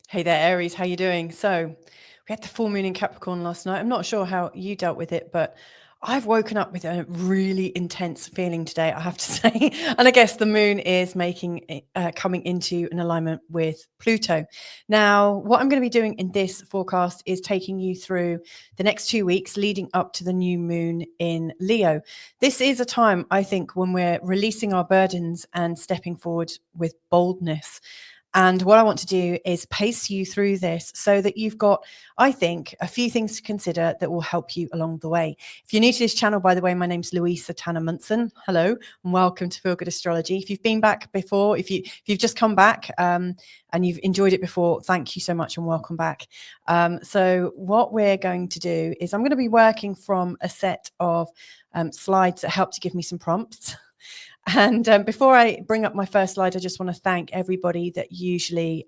Hey there, Aries. How you doing? So we had the full moon in Capricorn last night. I'm not sure how you dealt with it, but I've woken up with a really intense feeling today, I have to say. And I guess the moon is coming into an alignment with Pluto. Now, what I'm going to be doing in this forecast is taking you through the next 2 weeks leading up to the new moon in Leo. This is a time, I think, when we're releasing our burdens and stepping forward with boldness. And what I want to do is pace you through this so that you've got, I think, a few things to consider that will help you along the way. If you're new to this channel, by the way, my name's Louisa Tanner Munson. Hello, and welcome to Feel Good Astrology. If you've been back before, if you've just come back and you've enjoyed it before, thank you so much and welcome back. So what we're going to do is I'm going to be working from a set of slides that help to give me some prompts. And before I bring up my first slide, I just want to thank everybody that usually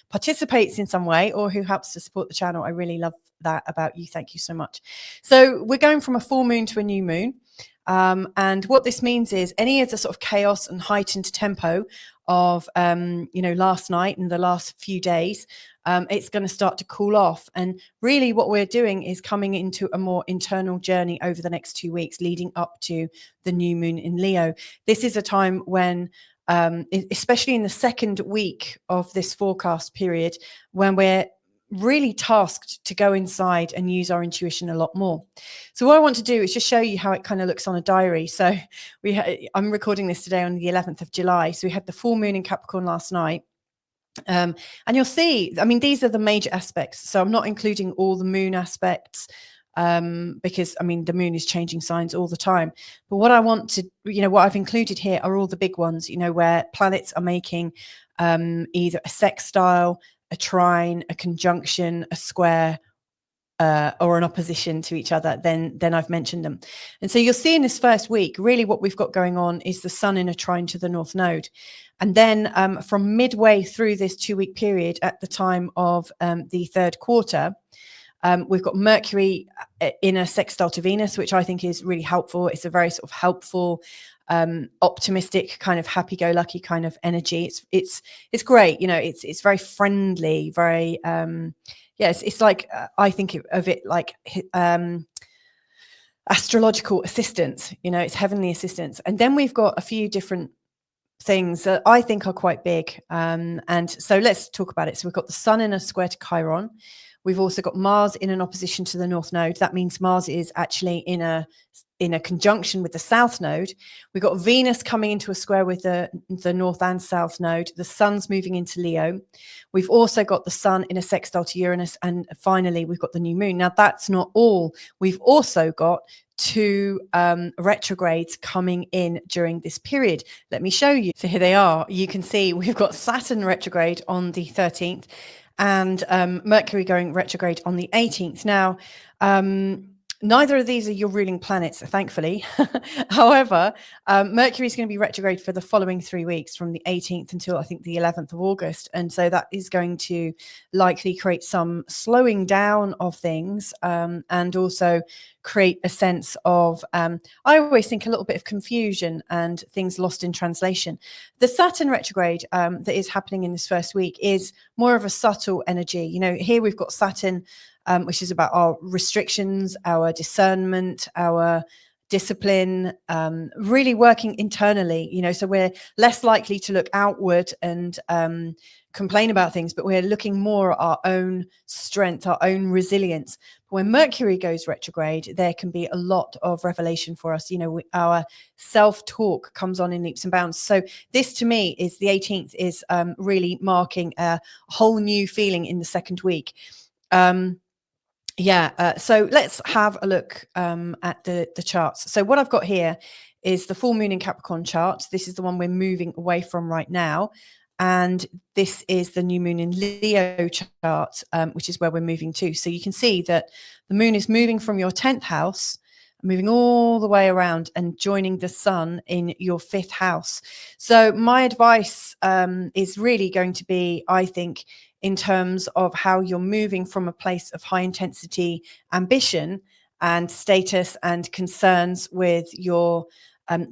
participates in some way or who helps to support the channel. I really love that about you. Thank you so much. So we're going from a full moon to a new moon. And what this means is any of the sort of chaos and heightened tempo of, last night and the last few days, it's going to start to cool off. And really what we're doing is coming into a more internal journey over the next 2 weeks leading up to the new moon in Leo. This is a time when, especially in the second week of this forecast period, when we're really tasked to go inside and use our intuition a lot more. So what I want to do is just show you how it kind of looks on a diary. So I'm recording this today on the 11th of July. So we had the full moon in Capricorn last night. And you'll see, I mean, these are the major aspects. So I'm not including all the moon aspects because, I mean, the moon is changing signs all the time. But what I want to, what I've included here are all the big ones, where planets are making either a sextile, a trine, a conjunction, a square, or an opposition to each other, then I've mentioned them. And so you'll see in this first week, really what we've got going on is the sun in a trine to the North Node. And then from midway through this 2-week period at the time of the third quarter, we've got Mercury in a sextile to Venus, which I think is really helpful. It's a very sort of helpful, optimistic kind of happy-go-lucky kind of energy. It's great. It's very friendly, very, yes, it's like, I think of it like astrological assistance, it's heavenly assistance. And then we've got a few different things that I think are quite big. And so let's talk about it. So we've got the sun in a square to Chiron. We've also got Mars in an opposition to the North Node. That means Mars is actually in a conjunction with the South Node. We've got Venus coming into a square with the North and South Node. The Sun's moving into Leo. We've also got the Sun in a sextile to Uranus. And finally, we've got the new moon. Now, that's not all. We've also got 2 retrogrades coming in during this period. Let me show you. So here they are. You can see we've got Saturn retrograde on the 13th. And Mercury going retrograde on the 18th. Now, neither of these are your ruling planets, thankfully. However, Mercury is going to be retrograde for the following 3 weeks from the 18th until I think the 11th of August. And so that is going to likely create some slowing down of things and also create a sense of, I always think, a little bit of confusion and things lost in translation. The Saturn retrograde that is happening in this first week is more of a subtle energy. Here we've got Saturn, which is about our restrictions, our discernment, our discipline, really working internally, so we're less likely to look outward and complain about things, but we're looking more at our own strength, our own resilience. When Mercury goes retrograde, there can be a lot of revelation for us. Our self-talk comes on in leaps and bounds. So this to me is the 18th is really marking a whole new feeling in the second week. So let's have a look at the charts. So what I've got here is the full moon in Capricorn chart. This is the one we're moving away from right now. And this is the new moon in Leo chart, which is where we're moving to. So you can see that the moon is moving from your 10th house, moving all the way around and joining the sun in your 5th house. So my advice is really going to be, I think, in terms of how you're moving from a place of high intensity ambition and status and concerns with your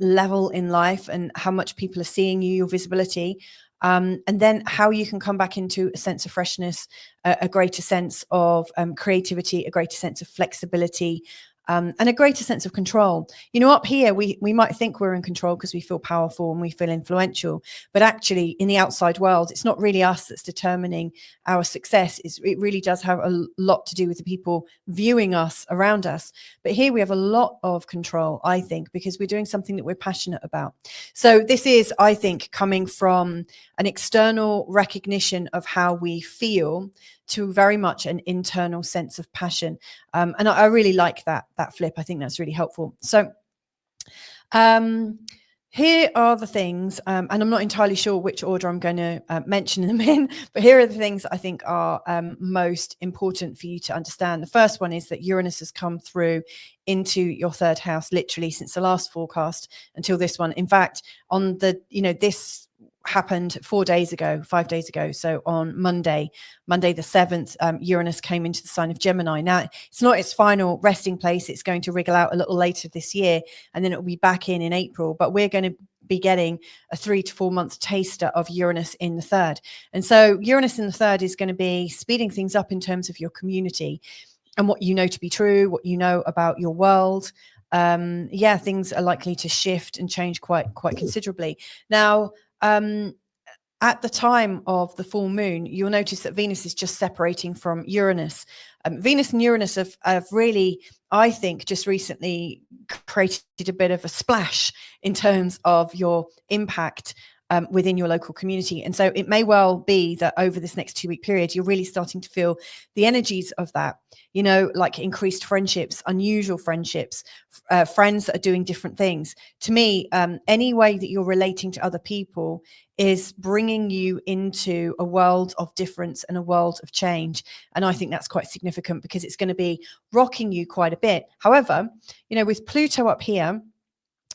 level in life and how much people are seeing you, your visibility. and then how you can come back into a sense of freshness, a greater sense of creativity, a greater sense of flexibility, and a greater sense of control. Up here, we might think we're in control because we feel powerful and we feel influential, but actually in the outside world, it's not really us that's determining our success. It really does have a lot to do with the people viewing us around us. But here we have a lot of control, I think, because we're doing something that we're passionate about. So this is, I think, coming from an external recognition of how we feel to very much an internal sense of passion. And I really like that flip. I think that's really helpful. So here are the things, and I'm not entirely sure which order I'm going to mention them in, but here are the things that I think are most important for you to understand. The first one is that Uranus has come through into your third house, literally since the last forecast until this one. In fact, on the, this happened 5 days ago. So on Monday the 7th, Uranus came into the sign of Gemini. Now, it's not its final resting place. It's going to wriggle out a little later this year, and then it will be back in April. But we're going to be getting a 3 to 4 month taster of Uranus in the third. And so Uranus in the third is going to be speeding things up in terms of your community and what you know to be true, what you know about your world. Things are likely to shift and change quite considerably. Now, at the time of the full moon, you'll notice that Venus is just separating from Uranus. Venus and Uranus have really, I think, just recently created a bit of a splash in terms of your impact within your local community. And so it may well be that over this next 2-week period, you're really starting to feel the energies of that, like increased friendships, unusual friendships, friends that are doing different things. To me, any way that you're relating to other people is bringing you into a world of difference and a world of change. And I think that's quite significant because it's going to be rocking you quite a bit. However, with Pluto up here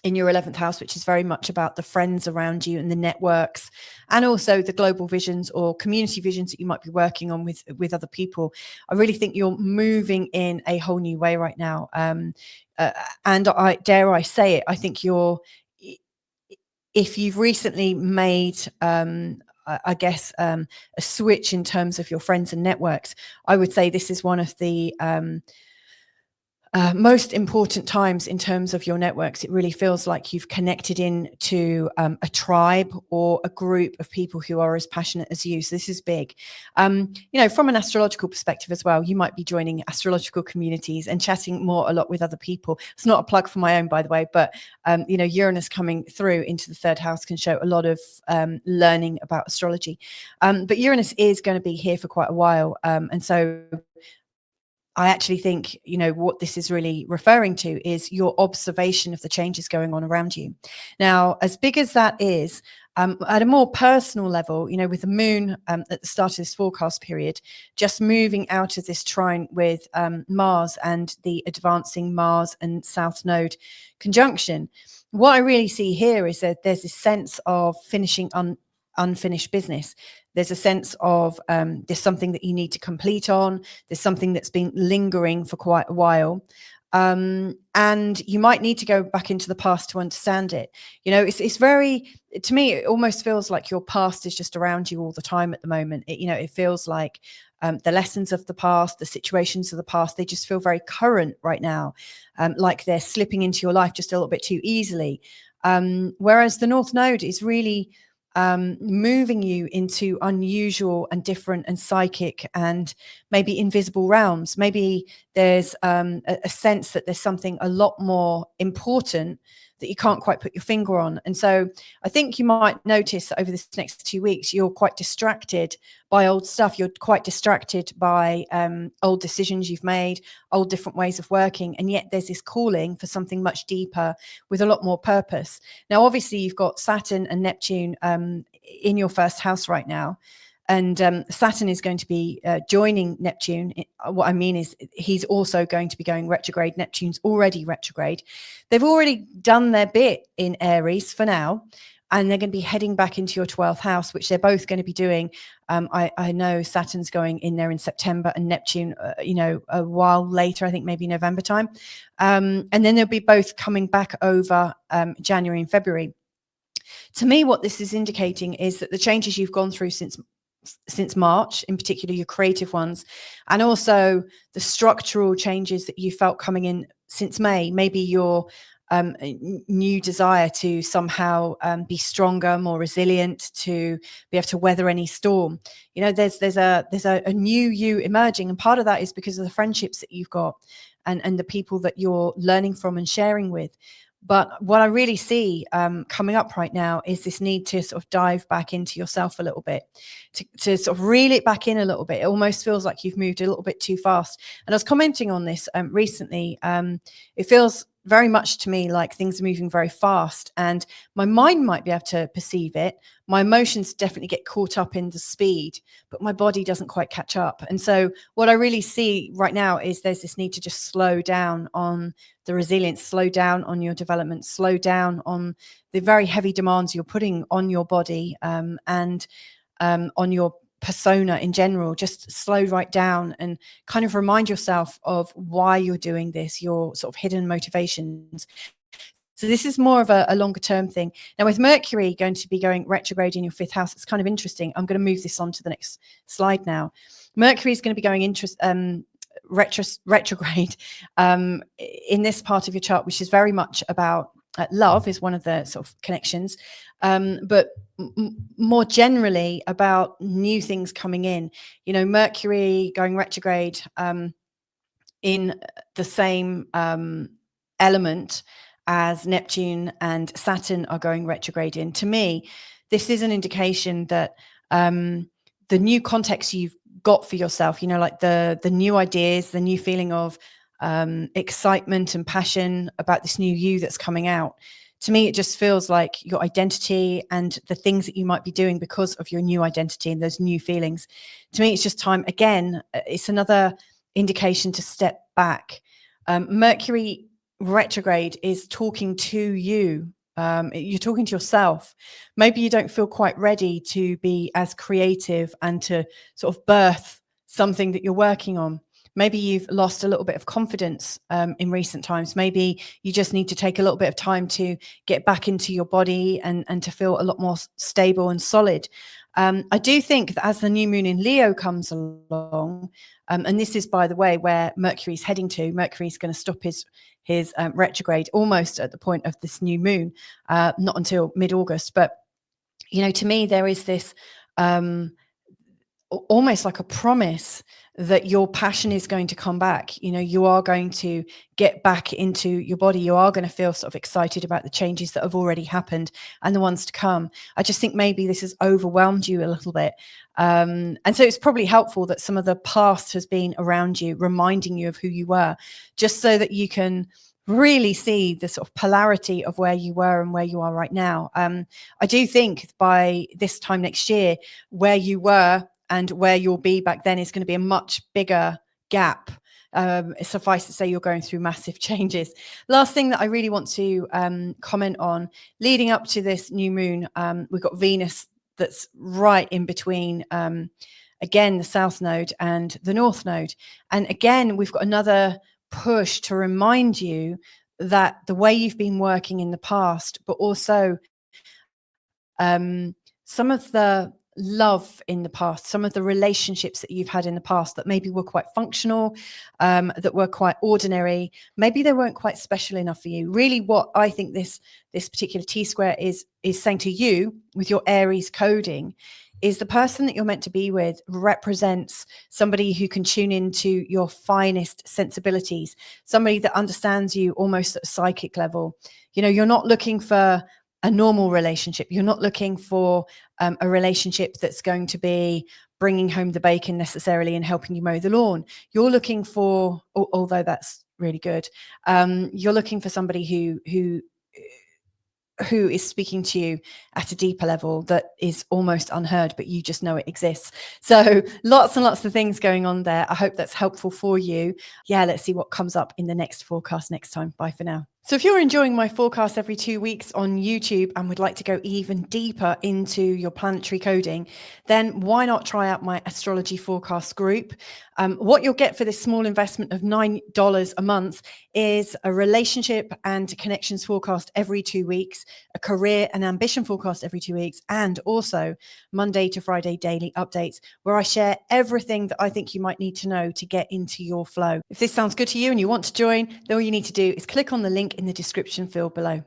in your 11th house, which is very much about the friends around you and the networks, and also the global visions or community visions that you might be working on with other people. I really think you're moving in a whole new way right now. And dare I say it, I think if you've recently made, a switch in terms of your friends and networks, I would say this is one of the most important times in terms of your networks. It really feels like you've connected in to a tribe or a group of people who are as passionate as you. So this is big. From an astrological perspective as well, you might be joining astrological communities and chatting a lot with other people. It's not a plug for my own, by the way, but Uranus coming through into the third house can show a lot of learning about astrology. But Uranus is going to be here for quite a while. And so I actually think, what this is really referring to is your observation of the changes going on around you. Now, as big as that is, at a more personal level, with the moon at the start of this forecast period, just moving out of this trine with Mars and the advancing Mars and South Node conjunction, what I really see here is that there's this sense of finishing unfinished business. There's a sense of there's something that you need to complete on. There's something that's been lingering for quite a while. And you might need to go back into the past to understand it. It's very, to me, it almost feels like your past is just around you all the time at the moment. It feels like the lessons of the past, the situations of the past, they just feel very current right now, like they're slipping into your life just a little bit too easily. Whereas the North Node is really moving you into unusual and different and psychic and maybe invisible realms. Maybe there's a sense that there's something a lot more important that you can't quite put your finger on. And so I think you might notice that over this next 2 weeks, you're quite distracted by old stuff. You're quite distracted by old decisions you've made, old different ways of working. And yet there's this calling for something much deeper with a lot more purpose. Now, obviously, you've got Saturn and Neptune in your first house right now. And Saturn is going to be joining Neptune. What I mean is he's also going to be going retrograde. Neptune's already retrograde. They've already done their bit in Aries for now, and they're going to be heading back into your 12th house, which they're both going to be doing. I know Saturn's going in there in September and Neptune, a while later, I think maybe November time. And then they'll be both coming back over January and February. To me, what this is indicating is that the changes you've gone through since March, in particular your creative ones, and also the structural changes that you felt coming in since May, maybe your new desire to somehow be stronger, more resilient, to be able to weather any storm. You know, there's a new you emerging, and part of that is because of the friendships that you've got and the people that you're learning from and sharing with. But what I really see coming up right now is this need to sort of dive back into yourself a little bit, to sort of reel it back in a little bit. It almost feels like you've moved a little bit too fast. And I was commenting on this recently. It feels very much to me like things are moving very fast, and my mind might be able to perceive it. My emotions definitely get caught up in the speed, but my body doesn't quite catch up. And so what I really see right now is there's this need to just slow down on the resilience, slow down on your development, slow down on the very heavy demands you're putting on your body and on your persona in general. Just slow right down and kind of remind yourself of why you're doing this, your sort of hidden motivations. So this is more of a longer term thing. Now, with Mercury going to be going retrograde in your 5th house, it's kind of interesting. I'm going to move this on to the next slide now. Mercury is going to be going retrograde in this part of your chart, which is very much about love, is one of the sort of connections, but more generally about new things coming in. You know, Mercury going retrograde in the same element as Neptune and Saturn are going retrograde in. To me, this is an indication that the new context you've got for yourself, you know, like the new ideas, the new feeling of excitement and passion about this new you that's coming out. To me, it just feels like your identity and the things that you might be doing because of your new identity and those new feelings. To me, it's just time. Again, it's another indication to step back. Mercury retrograde is talking to you. You're talking to yourself. Maybe you don't feel quite ready to be as creative and to sort of birth something that you're working on. Maybe you've lost a little bit of confidence in recent times. Maybe you just need to take a little bit of time to get back into your body and to feel a lot more stable and solid. I do think that as the new moon in Leo comes along, and this is, by the way, where Mercury's heading to. Mercury's going to stop his retrograde almost at the point of this new moon, not until mid-August. But, you know, to me, there is this almost like a promise that your passion is going to come back. You know, you are going to get back into your body. You are going to feel sort of excited about the changes that have already happened and the ones to come. I just think maybe this has overwhelmed you a little bit. And so it's probably helpful that some of the past has been around you, reminding you of who you were, just so that you can really see the sort of polarity of where you were and where you are right now. I do think by this time next year, where you were and where you'll be back then is going to be a much bigger gap. Suffice to say, you're going through massive changes. Last thing that I really want to comment on, leading up to this new moon, we've got Venus that's right in between, again, the South Node and the North Node. And again, we've got another push to remind you that the way you've been working in the past, but also some of the love in the past, some of the relationships that you've had in the past that maybe were quite functional, that were quite ordinary, maybe they weren't quite special enough for you. Really, what I think this particular T-square is saying to you with your Aries coding is the person that you're meant to be with represents somebody who can tune into your finest sensibilities, somebody that understands you almost at a psychic level. You know, you're not looking for a normal relationship. You're not looking for a relationship that's going to be bringing home the bacon necessarily and helping you mow the lawn. You're looking for, although that's really good, you're looking for somebody who is speaking to you at a deeper level that is almost unheard, but you just know it exists. So lots and lots of things going on there. I hope that's helpful for you. Yeah, let's see what comes up in the next forecast next time. Bye for now. So if you're enjoying my forecast every 2 weeks on YouTube and would like to go even deeper into your planetary coding, then why not try out my astrology forecast group? What you'll get for this small investment of $9 a month is a relationship and connections forecast every 2 weeks, a career and ambition forecast every 2 weeks, and also Monday to Friday daily updates where I share everything that I think you might need to know to get into your flow. If this sounds good to you and you want to join, then all you need to do is click on the link in the description field below.